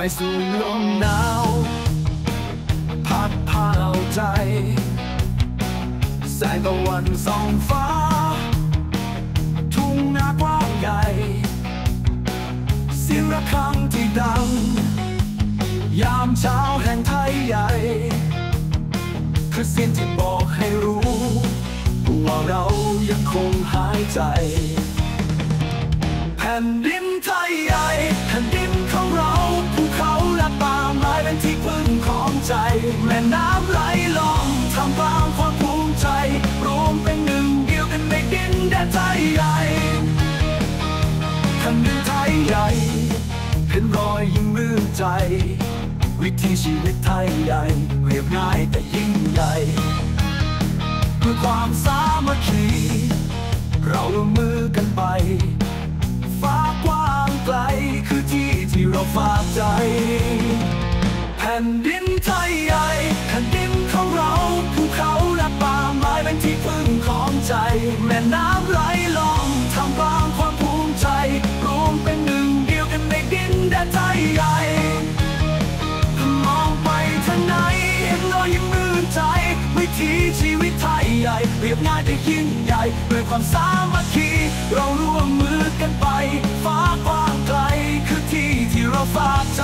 ายสู่ลมหนาวพัดพาเอาใจแสงตะวันส่องฟ้าทุ่งนากว้างใหญ่เสียงระฆังที่ดังยามเช้าแห่งไทยใหญ่คือเสียงที่บอกให้รู้ว่าเรายังคงหายใจแผ่นดินไทยใหญ่แผ่นดินของเราภูเขาและป่าไม้เป็นที่พึ่งของใจแม่น้ำไหลลงทำกลางความภูมิใจรวมเป็นหนึ่งเดียวกันในดินแดนไทยใหญ่แผ่นดินไทยใหญ่เป็นรอยยิ้มรื่นใจวิถีชีวิตไทยใหญ่เรียบง่ายแต่ยิ่งใหญ่เพื่อความสามัคคีเราร่วมมือกันไปฟ้ากว้างไกลคือที่ที่เราฝากใจแผ่นดินไทยใหญ่แผ่นดินของเราภูเขาและป่าไม้เป็นที่พึ่งของใจแม่น้ำไหลลงทำกลางความภูมิใจรวมเป็นหนึ่งเดียวกันในดินแดนไทยใหญ่มองไปทางไหนเห็นรอยยิ้มรื่นใจวิถีชีวิตไทยใหญ่เรียบง่ายแต่ยิ่งใหญ่ด้วยความสามัคคีเราร่วมมือกันไปฟ้ากว้างไกลคือที่ที่เราฝากใจ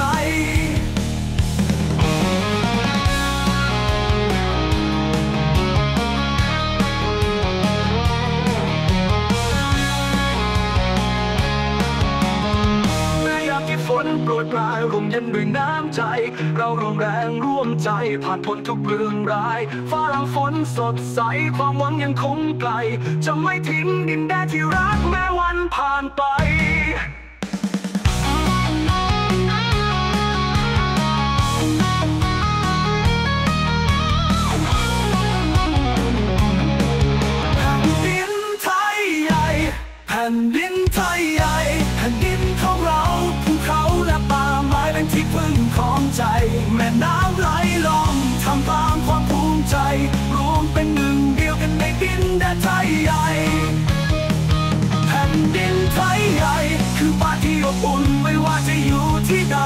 ฝนโปรยปลายร่มเย็นด้วยน้ำใจเราร่วมแรงร่วมใจผ่านพ้นทุกเรื่องร้ายฟ้าหลังฝนสดใสความหวังยังคงไกลจะไม่ทิ้งดินแดนที่รักแม้วันผ่านไปแผ่นดินไทยใหญ่แผ่นดินไทยใหญ่แผ่นดินของเราภูเขาและป่าไม้เป็นที่พึ่งของใจแม่น้ำไหลลงทำกลางความภูมิใจรวมเป็นหนึ่งเดียวกันในดินแดนไทยใหญ่แผ่นดินไทยใหญ่คือบ้านที่อบอุ่นไม่ว่าจะอยู่ที่ใด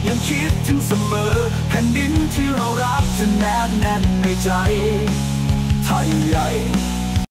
ยังคิดถึงเสมอแผ่นดินที่เรารักจะแนบแน่นในใจไทยใหญ่